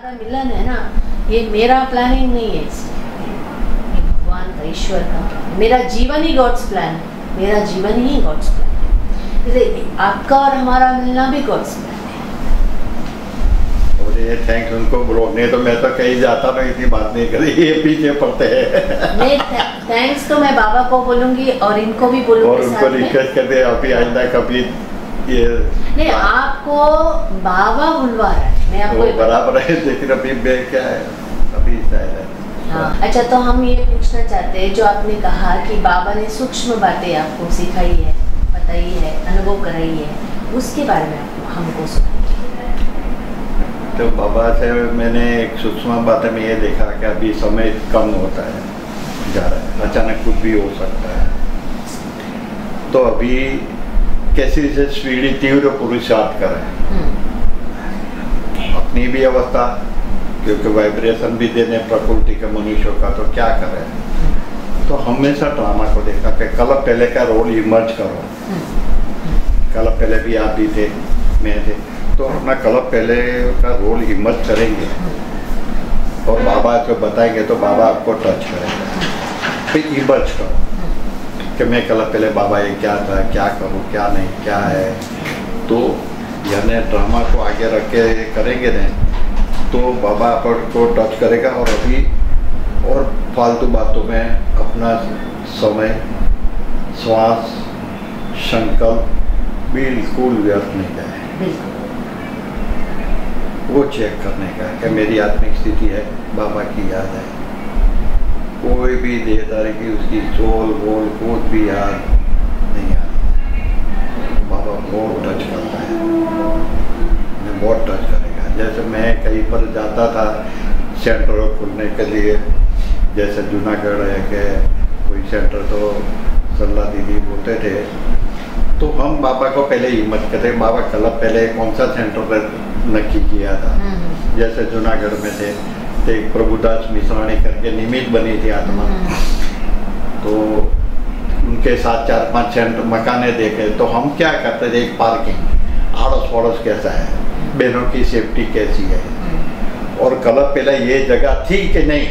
का मिलन है ना, ये मेरा प्लानिंग नहीं है, ये भगवान का, ईश्वर का। मेरा जीवन ही गॉड्स प्लान है, मेरा जीवन ही गॉड्स प्लान है, इसलिए आपका और हमारा मिलना भी गॉड्स प्लान है। और ये थैंक्स उनको बोलो, नहीं तो मैं तो कहीं जाता ना, इतनी बात नहीं करी, ये पीछे पड़ते हैं। नहीं, थैंक्स तो मैं बाबा को बोलूंगी और इनको भी बोलूंगी, और उनको रिक्वेस्ट करते अभी आइंदा कभी ये नहीं, आपको बाबा बुलवा रहा है, मैं आपको बराबर है, लेकिन अभी क्या है, अभी शायद है। हाँ, अच्छा, तो हम ये पूछना चाहते हैं, जो आपने कहा कि बाबा ने सूक्ष्म बातें आपको सिखाई है, बताई है, अनुभव कराई है, उसके बारे में आपको हमको सुनाइए। तो बाबा से मैंने एक सूक्ष्म बात में ये देखा कि अभी समय कम होता है, जा रहा है, अचानक कुछ भी हो सकता है। तो अभी कैसी से स्पीडी तीव्र पुरुषार्थ करें, अपनी भी अवस्था, क्योंकि वाइब्रेशन भी देने प्रकृति के मनुष्यों का, तो क्या करें। तो हमेशा ड्रामा को देखा कि कल पहले का रोल इमर्ज करो, कल पहले भी आप भी थे, मैं थे, तो अपना कल पहले का रोल इमर्ज करेंगे और बाबा को बताएंगे तो बाबा आपको टच करेंगे। फिर इमर्ज करो कि मैं कल पहले बाबा ये क्या था, क्या करूँ, क्या नहीं, क्या है। तो यानी ड्रामा को आगे रख के करेंगे नहीं तो बाबा आपको टच करेगा। और अभी और फालतू बातों में अपना समय, श्वास, संकल्प बिल्कुल व्यर्थ नहीं जाए, वो चेक करने का कि मेरी आत्मिक स्थिति है, बाबा की याद है, कोई भी देहदारी की उसकी चोल बोल कूद भी याद नहीं आती। बाबा बहुत टच करता है, मैं बहुत टच करेगा। जैसे मैं कहीं पर जाता था सेंटर खुलने के लिए, जैसे जूनागढ़ है कि कोई सेंटर, तो सरला दीदी बोलते थे, तो हम बाबा को पहले हिम्मत करते, बाबा कल पहले कौन सा सेंटर नक्की किया था। जैसे जूनागढ़ में थे तो एक प्रभुदास मिश्राणी करके निमित्त बनी थी आत्मा, तो उनके साथ 4-5 सेंटर मकाने देखे, तो हम क्या करते थे, एक पार्किंग आड़ोस पड़ोस कैसा है, बहनों की सेफ्टी कैसी है, और कल पहले ये जगह थी कि नहीं,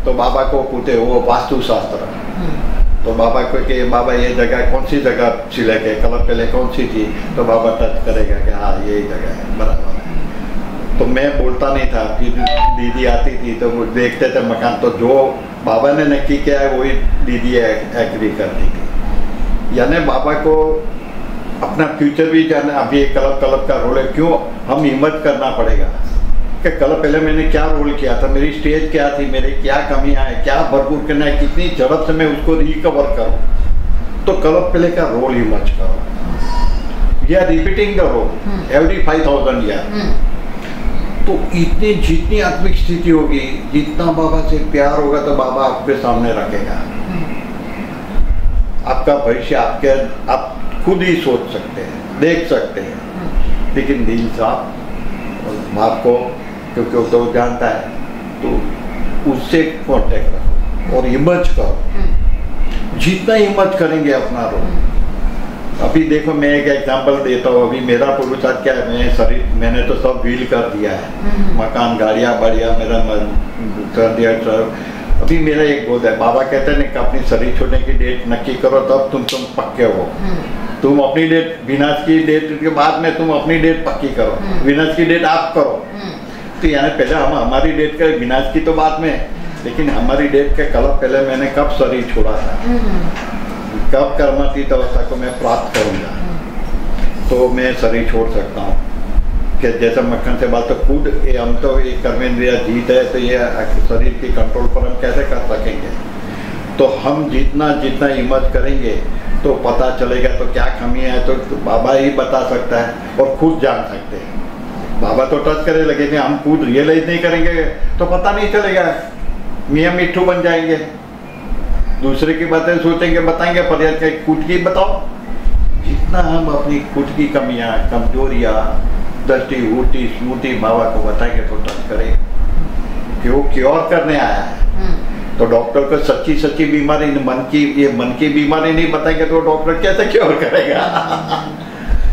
तो बाबा को पूछते वो वास्तुशास्त्र, तो बाबा को कि बाबा ये जगह कौन सी जगह सिलेक्ट है, कल पहले कौन सी थी, तो बाबा टच करेगा कि हाँ यही जगह है, बराबर है। तो मैं बोलता नहीं था, फिर दीदी आती थी तो वो देखते थे मकान, तो जो बाबा ने नक्की किया है वही दीदी एग्री करती थी। यानी बाबा को अपना फ्यूचर भी जाना, अभी एक कलब का रोल है, क्यों हम हिम्मत करना पड़ेगा कि कल पहले मैंने क्या रोल किया था, मेरी स्टेज क्या थी, मेरी क्या कमियां हैं, क्या भरपूर करना है, कितनी झड़प से मैं उसको रिकवर करूं। तो कल पहले का रोल इमर्ज करो, या repeating the role every 5000 year. तो इतनी जितनी आत्मिक स्थिति होगी, जितना बाबा से प्यार होगा, तो बाबा आपके सामने रखेगा। आपका भविष्य आप खुद ही सोच सकते हैं, देख सकते हैं, लेकिन दिल साफ और बाप को, क्योंकि वो तो जानता है, तो उससे कॉन्टेक्ट रखो और हिम्मत करो। जितना हिम्मत करेंगे अपना रोल। अभी देखो मैं एक एग्जांपल देता हूँ, अभी मेरा पुरुषार्थ क्या है, मैं शरीर मैंने तो सब व्हील कर दिया है, मकान, गाड़ियाँ बढ़िया मेरा कर दिया सब। अभी मेरा एक गोद है, बाबा कहते हैं कि अपनी शरीर छोड़ने की डेट नक्की करो, तब तुम पक्के हो। तुम अपनी डेट, विनाश की डेट के बाद में तुम अपनी डेट पक्की करो, विनाश की डेट आप करो। तो यानी पहले हम हमारी डेट का, विनाश की तो बाद में, लेकिन हमारी डेट के कल पहले मैंने कब शरीर छोड़ा था, कब कर्मातीत अवस्था को मैं प्राप्त करूंगा, तो मैं शरीर छोड़ सकता हूँ। कि जैसा मक्खन से बात, तो खुद हम तो ये कर्मेंद्रिय जीत है, तो ये शरीर की कंट्रोल पर हम कैसे कर सकेंगे। तो हम जितना हिम्मत करेंगे तो पता चलेगा, तो क्या कमी है तो बाबा ही बता सकता है और खुद जान सकते हैं। बाबा तो टच करे लगेंगे, हम खुद रियलाइज नहीं करेंगे तो पता नहीं चलेगा, मियाँ मिट्ठू बन जाएंगे, दूसरे की बातें सोचेंगे, बताएंगे, पर खुद की बताओ। जितना हम अपनी खुद की कमियां, कमजोरियां, दृष्टि, ऊटी, स्मृति बाबा को बताएंगे तो टच करेगा, कि वो क्योर करने आया है। तो डॉक्टर को सच्ची बीमारी, मन की बीमारी नहीं बताएंगे तो डॉक्टर कैसे क्योर करेगा।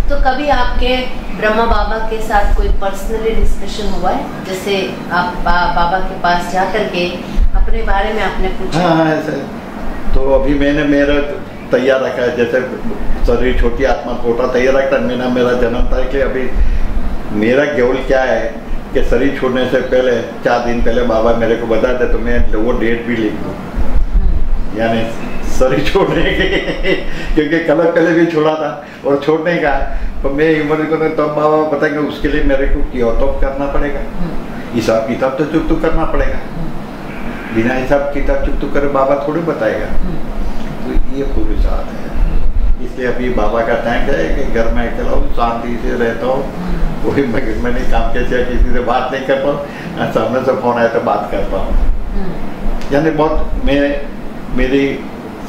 तो कभी आपके ब्रह्मा बाबा के साथ कोई पर्सनली डिस्कशन हुआ है, जैसे आप बाबा के पास जा करके अपने बारे में आपने पूछा? हाँ ऐसे तो अभी मैंने मेरा तैयार रखा है, जैसे शरीर छोटी आत्मा छोटा तैयार रखता है। मैंने मेरा जन्म था कि अभी मेरा गोल क्या है कि शरीर छोड़ने से पहले 4 दिन पहले बाबा मेरे को बता दे तो मैं वो डेट भी लिख दूँ, यानी शरीर छोड़ने के क्योंकि कल पहले भी छोड़ा था और छोड़ने का तो मैं उम्र को तब बाबा बताएंगे, उसके लिए मेरे को क्यों तो करना पड़ेगा, हिसाब किताब तो चुप करना पड़ेगा, बिना हिसाब किताब चुप करे बाबा थोड़ी बताएगा। तो ये पूरी साथ है, इसलिए अभी बाबा का टैंक है कि घर में अकेला हूँ, शांति से रहता हूँ, कोई मैंने काम कैसे किसी से बात नहीं करता हूँ, सामने से फोन आया तो बात करता हूँ। यानी बहुत मेरी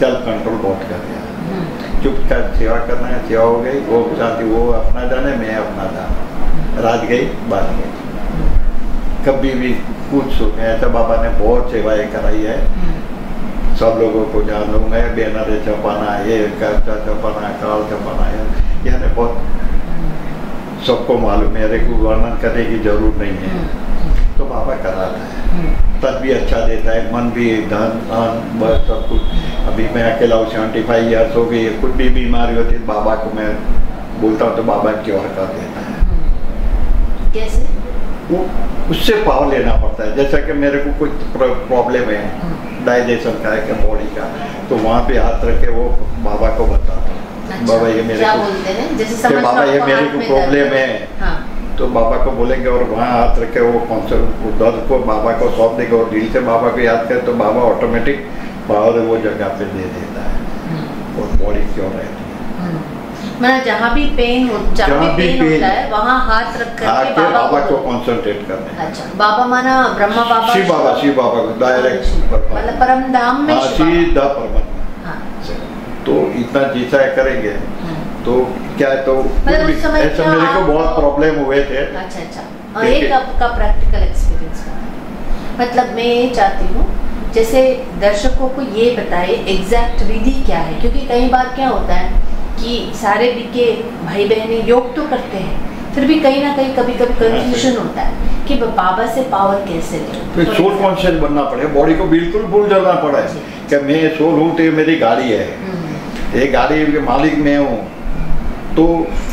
सेल्फ कंट्रोल बहुत कर गया, चुप कर सेवा करना है, सेवा हो गई, वो शांति, वो अपना जाने मैं अपना जाना, रात गई बात गई। कभी भी कुछ सुने ऐसा बाबा ने बहुत सेवाएं कराई है, सब लोगों को जान लूँ मैं, बैनर छपाना, ये कर्चा छपाना, काल छपाना है, यानी बहुत सबको मालूम है, मेरे को वर्णन करने की जरूरत नहीं है। तो बाबा कराता है, तब भी अच्छा देता है, मन भी, धन बस सब कुछ। अभी मैं अकेला हूँ, 75 ईयर्स हो गई, कुछ भी बीमारी होती है बाबा को मैं बोलता हूँ तो बाबा क्योर कर देता है। कैसे? वो उससे पावर लेना पड़ता है, जैसा कि मेरे को कोई प्रॉब्लम है डाइजेशन का है कि बॉडी का, तो वहाँ पे हाथ रख के वो बाबा को बताता हूँ। अच्छा, बाबा ये मेरे क्या को बोलते हैं? जैसे बाबा ये मेरे को प्रॉब्लम है, हाँ। तो बाबा को बोलेंगे और वहाँ हाथ रखे वो दर्द को बाबा को सौंप देंगे और दिल से बाबा को याद करे तो बाबा ऑटोमेटिक पावर वो जगह पे दे देता है और बॉडी क्यों रहती है। मतलब जहाँ भी पेन होता है वहाँ हाथ रख करके बाबा को कंसंट्रेट करना है। अच्छा, बाबा माना ब्रह्मा बाबा, शिव बाबा को डायरेक्ट मतलब परम धाम में सीधा परमात्मा। तो इतना जैसा करेंगे तो क्या है, तो ऐसा मेरे को बहुत प्रॉब्लम हुए थे। अच्छा, और एक आपका प्रैक्टिकल एक्सपीरियंस, मतलब मैं ये चाहती हूँ जैसे दर्शकों को ये बताए एग्जैक्ट विधि क्या है, क्योंकि कई बार क्या होता है कि सारे बीके भाई बहनें योग तो करते हैं, फिर भी कहीं ना कहीं कभी कंफ्यूजन होता है कि बाबा से पावर कैसे ले। तो सोल कॉन्शियस बनना पड़ेगा, बॉडी को बिल्कुल भूल जाना पड़ा है कि मैं सोल हूँ तो ये मेरी गाड़ी है, ये गाड़ी के मालिक मैं हूँ। तो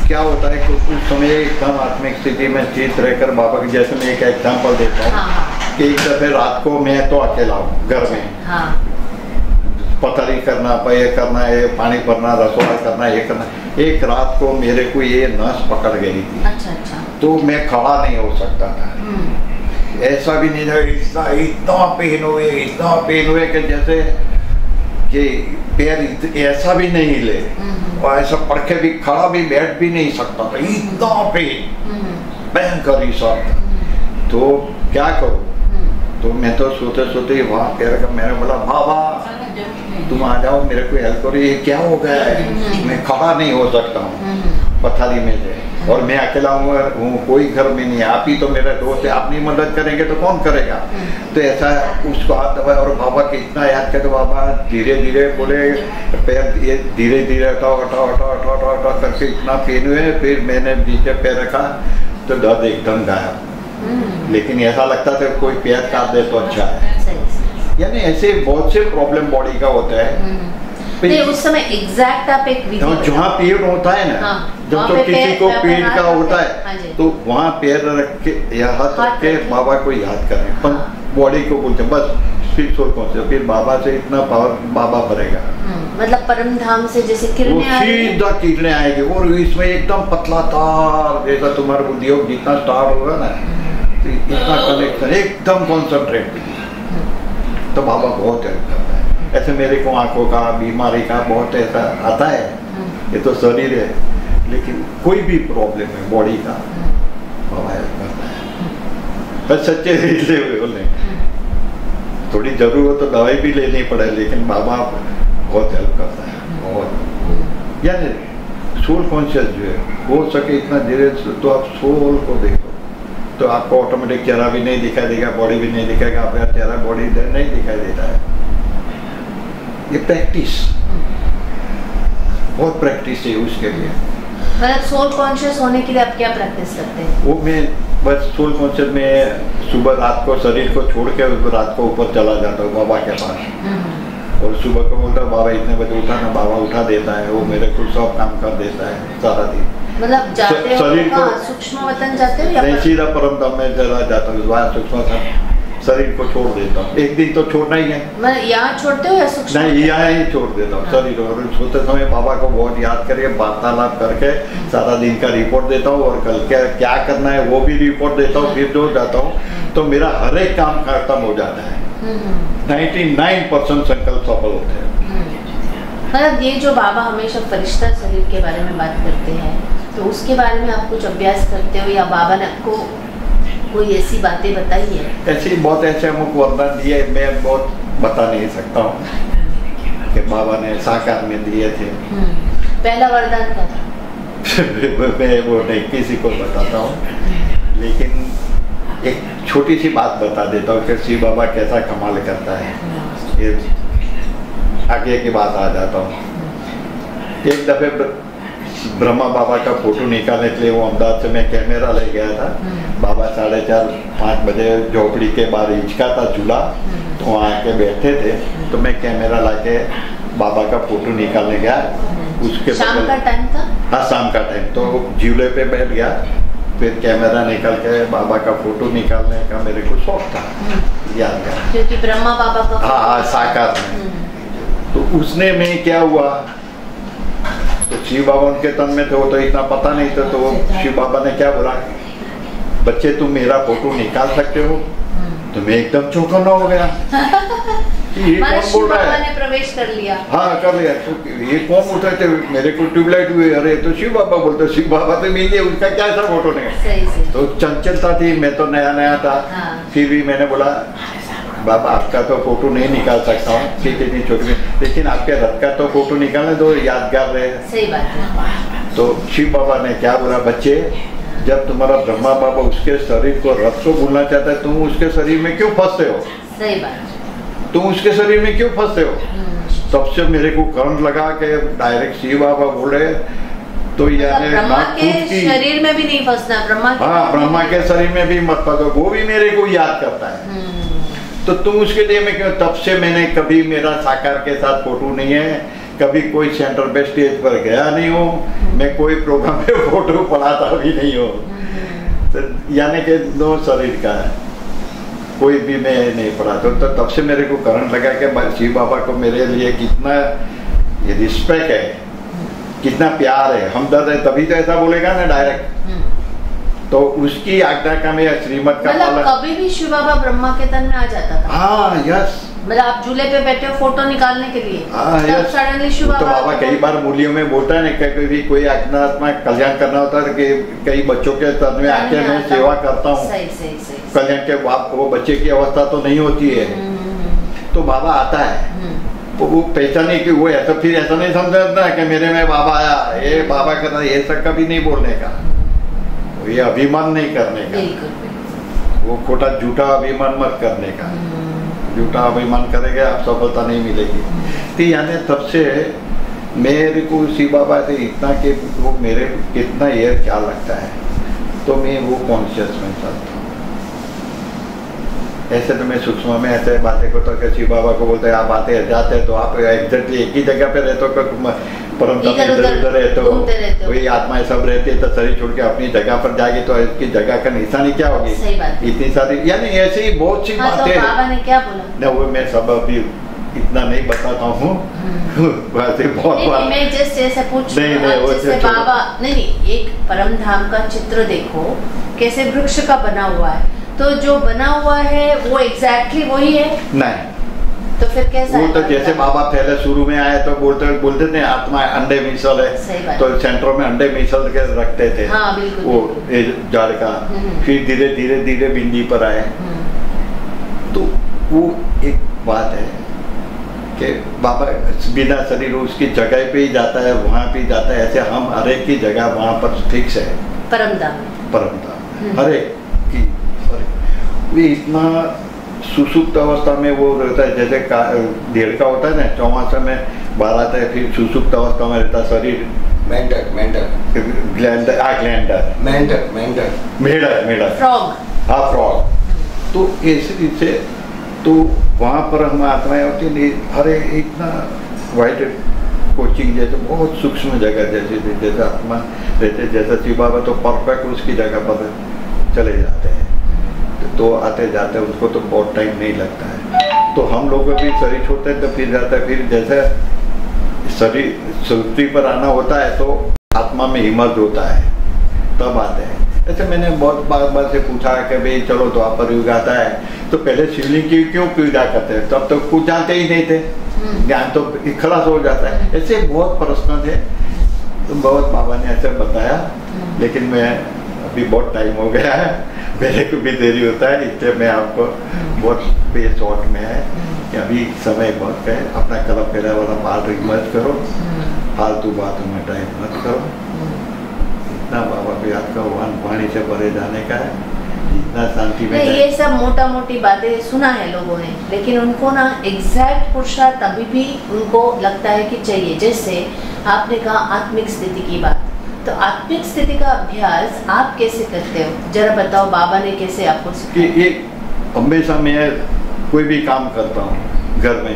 क्या होता है कि उस समय एकदम आत्मिक स्थिति में स्थित रहकर बाबा की, जैसे मैं एक एग्जाम्पल देता हूँ कि एक दफे रात को मैं तो अकेला हूँ घर में, पथरी करना, ये करना है, पानी भरना, रसोई करना, ये करना। एक रात को मेरे को ये नस पकड़ गई थी। अच्छा। तो मैं खड़ा नहीं हो सकता था, ऐसा भी नहीं था, इतना पेन हुए कि जैसे कि पैर ऐसा भी नहीं हिले और ऐसा पड़ के भी खड़ा भी बैठ भी नहीं सकता था, इतना पेन भयंकर ही सब। तो क्या करूं, तो मैं तो सोते सोते वहाँ पैर का, मैंने बोला बाबा तुम आ जाओ मेरे को हेल्प करो, ये क्या हो गया है, मैं खड़ा नहीं हो सकता हूँ पथारी में से, और मैं अकेला हूँ, कोई घर में नहीं है, आप ही तो मेरा दोस्त है, आप नहीं मदद करेंगे तो कौन करेगा। तो ऐसा उसको हाथ दबाया और बाबा के इतना याद किया, तो बाबा धीरे धीरे बोले पैर ये धीरे धीरे हटाओ करके इतना पेन हुए। फिर मैंने नीचे पैर रखा तो दर्द एकदम गायब, लेकिन ऐसा लगता था कोई पैर काट दे तो अच्छा है। यानी ऐसे बहुत से प्रॉब्लम बॉडी का होता है। नहीं, उस समय एग्जैक्ट आप एक विधि जहाँ पेड़ होता है ना, जब तो किसी को पेड़ का होता है तो वहाँ पैर रख के या हाथ रख के बाबा को याद करें, पर बॉडी को बोलते बस फिर सोल कौन, फिर बाबा से इतना पावर बाबा भरेगा। मतलब परम धाम से जैसे किरणें सीधा किरणें आएगी और इसमें एकदम पतला तार जैसा तुम्हारा उद्योग जितना स्टार्ट होगा ना, तो इतना कनेक्शन एकदम कॉन्सेंट्रेट, तो बाबा बहुत हेल्प करता है। ऐसे मेरे को आंखों का बीमारी का बहुत ऐसा आता है, ये तो शरीर है, लेकिन कोई भी प्रॉब्लम है बॉडी का बाबा हेल्प करता है। बस सच्चे से बोले थोड़ी जरूरत तो दवाई भी लेनी पड़े, लेकिन बाबा बहुत हेल्प करता है बहुत। यानी सोल कॉन्शियस जो है हो सके इतना धीरे, तो आप सोल को देखो तो आपको ऑटोमेटिक चेहरा भी नहीं दिखाई देगा, बॉडी भी नहीं दिखाएगा, आपका चेहरा बॉडी नहीं दिखाई देता है। ये प्रैक्टिस, बहुत प्रैक्टिस है उसके लिए। मतलब सोल कॉन्शियस होने के लिए आप क्या प्रैक्टिस करते हैं? वो मैं बस सोल कॉन्शियस में सुबह रात को शरीर को छोड़ के रात को ऊपर चला जाता हूँ बाबा के पास, और सुबह को बोलता बाबा इतने बजे उठा ना, बाबा उठा देता है, वो मेरे को सब काम कर देता है सारा दिन। मतलब जाते हो को सूक्ष्म वतन जाते हो या नहीं, सीधा परम धाम में चला जाता हूँ, वहाँ सूक्ष्म शरीर को छोड़ देता हूँ। एक दिन तो छोड़ना ही है। मतलब यहाँ छोड़ते हो या सूक्ष्म? नहीं, यहाँ ही छोड़ देता हूँ शरीर। और सोते समय बाबा को बहुत याद करके वार्तालाप करके सारा दिन का रिपोर्ट देता हूँ, और कल क्या करना है वो भी रिपोर्ट देता हूँ। फिर जो जाता हूँ तो मेरा हर एक काम खत्म हो जाता है। 99% संकल्प सफल होते हैं। मतलब ये जो बाबा हमेशा फरिश्ता शरीर के बारे में बात करते हैं, तो उसके बारे में आप कुछ अभ्यास करते हो या बाबा ने आपको कोई ऐसी बातें बताई है? ऐसी बहुत ऐसे अमुक वरदान दिए, मैं बहुत बता नहीं सकता हूँ कि बाबा ने साकार में दिए थे। पहला वरदान क्या था? मैं वो नहीं किसी को बताता हूँ, लेकिन एक छोटी सी बात बता देता हूँ कि शिव बाबा कैसा कमाल करता है। ये आगे की बात आ जाता हूँ। एक दफे ब्रह्मा बाबा का फोटो निकालने के लिए वो अहमदाबाद से मैं कैमरा ले गया था। बाबा 4:30-5 बजे झोपड़ी के बाहर हिचका था झूला, तो वहाँ आके बैठे थे, तो मैं कैमरा लाके बाबा का फोटो निकालने गया। उसके शाम का टाइम था? हाँ, शाम का टाइम। तो झूले पे बैठ गया, फिर कैमरा निकाल के बाबा का फोटो निकालने का मेरे को शौक था, याद गया, क्योंकि ब्रह्मा बाबा का हाँ साकार में। तो उसने में क्या हुआ, तो शिव बाबा उनके तन में थे, वो तो इतना पता नहीं था। तो शिव बाबा ने क्या बोला, बच्चे तुम मेरा फोटो निकाल सकते हो? तो मैं एकदम चौंकना हो गया, ये कौन बोल रहा है? ने प्रवेश कर लिया। हाँ, कर लिया। तो ये कौन बोलता है? मेरे को ट्यूबलाइट हुई, अरे तो शिव बाबा बोलते, शिव बाबा तो मिल गए, उसका क्या था फोटो ने? सही। तो चंचलता थी, मैं तो नया था। फिर भी मैंने बोला बाबा आपका तो फोटो नहीं निकाल सकता हूँ, ठीक है, इतनी छोटी, लेकिन आपके रथ का तो फोटो निकालने दो, यादगार रहे। सही बात है। तो शिव बाबा ने क्या बोला, बच्चे जब तुम्हारा ब्रह्मा बाबा उसके शरीर को रथ को भूलना चाहता है, तुम उसके शरीर में क्यों फंसते हो? सही बात। तुम उसके शरीर में क्यों फंसते हो? सबसे मेरे को करंट लगा के डायरेक्ट शिव बाबा बोले, तो यानी ब्रह्मा के शरीर में भी नहीं फंसना, ब्रह्मा के शरीर में भी मत फंसो, वो भी मेरे को याद करता है। तो तुम उसके लिए मैं क्यों? तब से मैंने कभी मेरा साकार के साथ फोटो नहीं है, कभी कोई सेंटर पे स्टेज पर गया नहीं हूँ, मैं कोई प्रोग्राम पे फोटो पढ़ाता भी नहीं हूँ। तो यानी कि दो शरीर का है, कोई भी मैं नहीं पढ़ाता। तो तब से मेरे को करंट लगा कि शिव बाबा को मेरे लिए कितना रिस्पेक्ट है, कितना प्यार है, हमदर्द है, तभी तो ऐसा बोलेगा ना डायरेक्ट। तो उसकी आज्ञा का मैं श्रीमत का मतलब कभी भी शिव बाबा ब्रह्मा के तन में आ जाता था? हाँ, यस। मतलब आप झूले पे बैठे हो फोटो निकालने के लिए, तब सडनली शिव बाबा। तो बाबा कई बार मूलियों में बोलता है ना, कभी कोई आत्मा कल्याण करना होता है कि कई बच्चों के तन में आके मैं सेवा करता हूँ। कल्याण के बाप को, वो बच्चे की अवस्था तो नहीं होती है, तो बाबा आता है, तो वो पहचाने की वो ऐसा, फिर ऐसा नहीं समझना कि मेरे में बाबा आया, ये बाबा करना, ये सब कभी नहीं बोलने का, ये अभिमान नहीं करने का, वो खोटा झूठा अभिमान मत करने का। झूठा अभिमान करेंगे आप सफलता नहीं मिलेगी। तो यानी तब से मेरे को शिव बाबा से इतना कि वो मेरे कितना ये क्या लगता है, तो मैं वो कॉन्शियस में चलता हूँ। ऐसे तो मैं सूक्ष्म में ऐसे बातें करता हूँ कि शिव बाबा को बोलते हैं आप आते हैं जाते हैं, तो आप एग्जैक्टली एक ही जगह पे रहते हो, परम धाम इधर उधर रहते हो, वही आत्माएं सब रहती है, तो शरीर छोड़ के अपनी जगह पर जाएगी तो इसकी जगह का निशानी क्या होगी? इतनी सारी, यानी ऐसी ही बहुत सी बातें। तो बाबा ने क्या बोला? न वो मैं सब अभी इतना नहीं बताता हूँ। बहुत बार मैं जस्ट ऐसे पूछ नहीं, बाबा नहीं, एक परम धाम का चित्र देखो कैसे वृक्ष का बना हुआ है, तो जो बना हुआ है वो एग्जैक्टली वही है नहीं, तो फिर कैसा वो तो जैसे बाबा पहले शुरू में आए तो बोलते थे आत्मा अंडे मिसल है, तो सेंटर में अंडे मिसल के रखते थे। हाँ, बिल्कुल, वो जड़ का, फिर धीरे धीरे धीरे बिंदी पर आए। तो वो एक बात है कि बाबा बिना शरीर उसकी जगह पे ही जाता है, वहाँ पे ही जाता है। ऐसे हम हर एक की जगह वहाँ पर फिक्स है, परमधाम हर एक की। वे इतना सुसुप्त अवस्था में वो रहता है, जैसे डेढ़ का होता है ना, चौमासा में बाहर आता है, फिर सुसुप्त अवस्था में रहता है शरीर, मेंढक मेढक फ्रॉग। हाँ फ्रॉग। तो ऐसे से तो वहाँ पर हम आत्माएं होती नहीं, अरे इतना वाइट कोचिंग जैसे बहुत सूक्ष्म जगह जैसे आत्मा रहते, जैसे शिव बाबा तो परफेक्ट उसकी जगह पर चले जाते हैं, तो आते जाते उसको तो बहुत टाइम नहीं लगता है। तो हम लोग भी शरीर छोड़ते हैं तो फिर जाता है, फिर जैसे शरीर सृष्टि पर आना होता है तो आत्मा में हिम्मत होता है तब आते हैं। ऐसे मैंने बहुत बार से पूछा कि भाई चलो तो आप पर युग आता है तो पहले शिवलिंग की क्यों पूजा करते हैं, तब तो कुछ जानते ही नहीं थे, ज्ञान तो खलास हो जाता है। ऐसे बहुत प्रश्न थे, तो बहुत बाबा ने ऐसे बताया, लेकिन मैं अभी बहुत टाइम हो गया है, मेरे को भी देरी होता है, इसलिए मैं आपको बहुत पे शॉर्ट में है कि अभी समय बहुत है, अपना कलम पहला वाला बात मत करो, फालतू बातों में टाइम मत करो। इतना बाबा भी आपका वाणी से भरे जाने का है, इतना शांति में। ये सब मोटा मोटी बातें सुना है लोगों ने, लेकिन उनको ना एग्जैक्ट पुरुषार्थ अभी भी उनको लगता है कि चाहिए। जैसे आपने कहा आत्मिक स्थिति की बात, तो आत्मिक स्थिति का अभ्यास आप कैसे करते हो, जरा बताओ। बाबा ने कैसे आपको सिखाया? ये हमेशा मैं कोई भी काम करता हूँ, घर में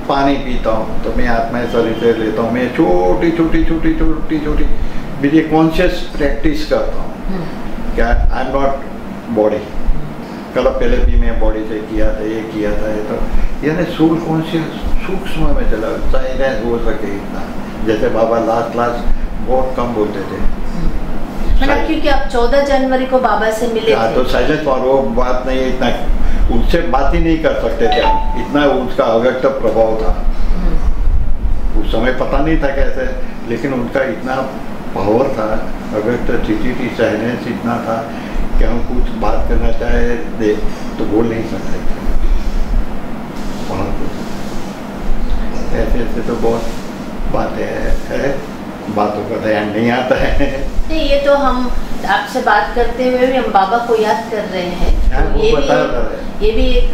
पानी पीता हूँ तो मैं आत्मा शरीर से लेता हूँ, मैं छोटी छोटी मेरी कॉन्शियस प्रैक्टिस करता हूँ। क्या आई एम नॉट बॉडी, कल पहले भी मैं बॉडी से किया था, ये किया था, ये तो यानी सोल कॉन्शियस सूक्ष्म में चला, साइलेंस हो सके इतना। जैसे बाबा लास्ट बहुत कम बोलते थे, मतलब क्योंकि आप 14 जनवरी को बाबा से मिले थे, तो साइलेंस और वो बात नहीं, इतना उनसे बात ही नहीं कर सकते थे हम, इतना उसका अव्यक्त प्रभाव था। उस समय पता नहीं था कैसे, लेकिन उनका इतना पावर था, अव्यक्त स्थिति की साइलेंस इतना था कि हम कुछ बात करना चाहे तो बोल नहीं सकते थे। ऐसे तो बहुत बातें है, बातों का ध्यान नहीं आता है। नहीं, ये तो हम आपसे बात करते हुए भी हम बाबा को याद कर रहे हैं, तो ये भी एक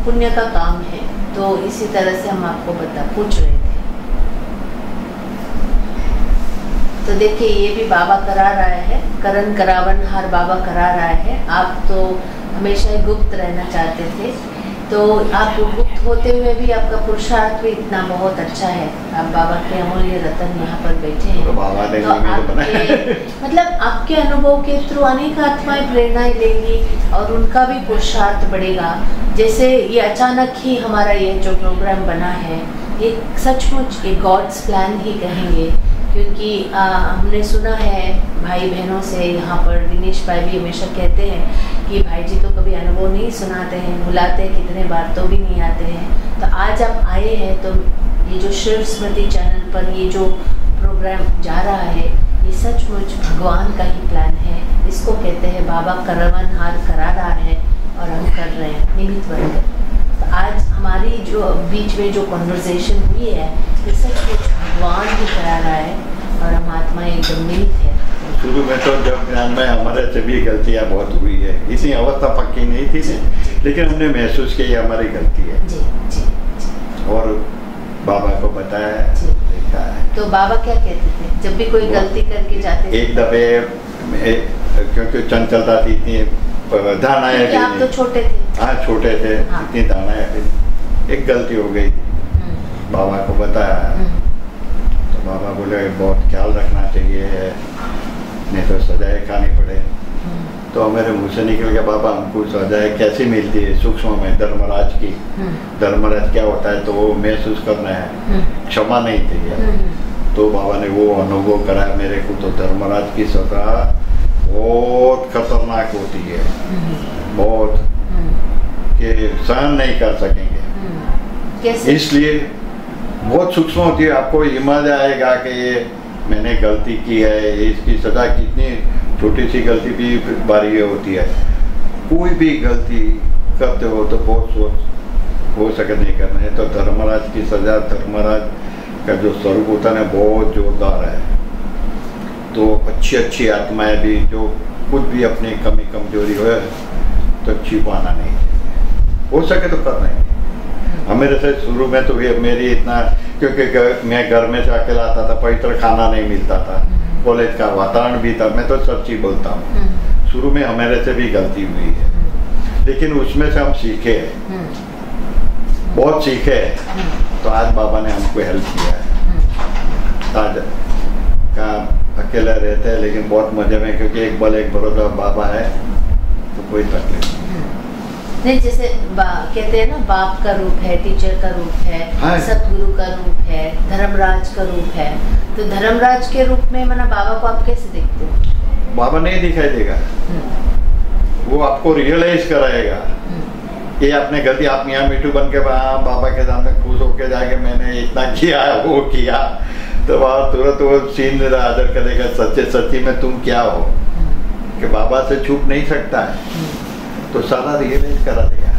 पुण्य का काम है। तो इसी तरह से हम आपको पूछ रहे थे। तो देखिए, ये भी बाबा करा रहा है, करण करावन हर बाबा करा रहा है। आप तो हमेशा ही गुप्त रहना चाहते थे, तो आप गुप्त होते हुए भी आपका पुरुषार्थ भी इतना बहुत अच्छा है। आप बाबा के अमूल्य रतन यहाँ पर बैठे हैं, तो बाबा ने मतलब आपके अनुभव के थ्रू अनेक आत्माएं प्रेरणा लेंगी और उनका भी पुरुषार्थ बढ़ेगा। जैसे ये अचानक ही हमारा ये जो प्रोग्राम बना है, ये सचमुच एक गॉड्स प्लान ही कहेंगे, क्योंकि हमने सुना है भाई बहनों से, यहाँ पर दिनेश भाई भी हमेशा कहते हैं कि भाई जी तो कभी अनुभव नहीं सुनाते हैं, बुलाते हैं कितने बार तो भी नहीं आते हैं। तो आज आप आए हैं, तो ये जो शिव स्मृति चैनल पर ये जो प्रोग्राम जा रहा है, ये सचमुच भगवान का ही प्लान है। इसको कहते हैं बाबा करवनहार करा रहा है और हम कर रहे हैं निमित्त बनकर। तो आज हमारी जो बीच में जो कॉन्वर्जेशन हुई है, ये सचमुच भगवान ही करा रहा है और हम आत्मा एकदम निमित्त है। शुरू में तो जब ज्ञान में हमारे से भी गलतियाँ बहुत हुई है, इतनी अवस्था पक्की नहीं थी, लेकिन हमने महसूस किया हमारी गलती है और बाबा को बताया, देखा है। तो बाबा क्या कहते थे जब भी कोई गलती करके जाते थे? एक दफे क्योंकि चंचलता थी, इतनी धारणाएं भी आप तो छोटे थे। हाँ छोटे थे, इतनी धारणाएं भी, एक गलती हो गई, बाबा को बताया तो बाबा बोले बहुत ख्याल रखना चाहिए, नहीं तो सजाएं खानी पड़े। तो मेरे मुँह से निकल गया, बाबा हमको सजाएं कैसी मिलती है? सूक्ष्म में धर्मराज की। धर्मराज क्या होता है? तो वो महसूस करना है, क्षमा नहीं चाहिए। तो बाबा ने वो अनुभव कराया मेरे को, तो धर्मराज की सजा बहुत खतरनाक होती है, बहुत कि सहन नहीं कर सकेंगे। इसलिए बहुत सूक्ष्म होती है, आपको हिम्मत आएगा कि ये मैंने गलती की है, इसकी सजा कितनी छोटी सी गलती भी बारी होती है। कोई भी गलती करते हो तो बहुत सोच हो सके नहीं करना है। तो धर्मराज की सजा, धर्मराज का जो स्वरूप होता है बहुत जोरदार है। तो अच्छी आत्माएं भी जो कुछ भी अपनी कमी कमजोरी हो तो छिपाना नहीं, हो सके तो करना ही। मेरे से शुरू में तो ये मेरी इतना, क्योंकि मैं घर में से अकेला आता था, पवित्र खाना नहीं मिलता था, कॉलेज का वातावरण भी था, मैं तो सच्ची बोलता हूँ, शुरू में हमारे से भी गलती हुई है, लेकिन उसमें से हम सीखे हैं, बहुत सीखे हैं। तो आज बाबा ने हमको हेल्प किया है। आज का अकेले रहते हैं लेकिन बहुत मजे में, क्योंकि एक बल एक भरोसा बाबा है, तो कोई तकलीफ नहीं। जैसे कहते हैं ना, बाप का रूप है, टीचर का रूप है, हाँ। सतगुरु का रूप है, धर्मराज का रूप है। तो धर्मराज के रूप में माना बाबा को आप कैसे देखते हो? बाबा नहीं दिखाई देगा, वो आपको रियलाइज कराएगा। ये आपने गलती, आप यहाँ मिठू बन के बाबा के सामने खुश होके जाके मैंने इतना किया वो किया, तो वहाँ तुरंत वो सीन हाजिर करेगा, सच्चे सच्ची में तुम क्या हो, कि बाबा से छुप नहीं सकता है, तो सारा रियलाइज करा देगा।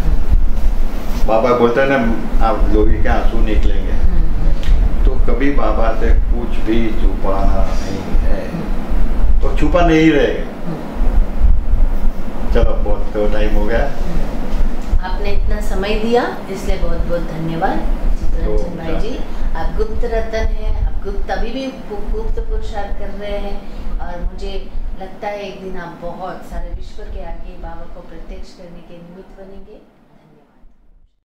बाबा बोलते हैं ना, आप लोही के आंसू निकलेंगे, तो कभी बाबा से कुछ भी छुपाना नहीं है, तो छुपा नहीं रहेगा। चलो बहुत तो टाइम हो गया, आपने इतना समय दिया, इसलिए बहुत बहुत धन्यवाद चित्तरंजन भाई जी। आप गुप्त रत्न हैं, आप गुप्त अभी भी गुप्त पुरुषार्थ कर रहे हैं, और मुझे लगता है एक दिन आप बहुत सारे विश्व के आगे बाबा को प्रत्यक्ष करने के निमित्त बनेंगे।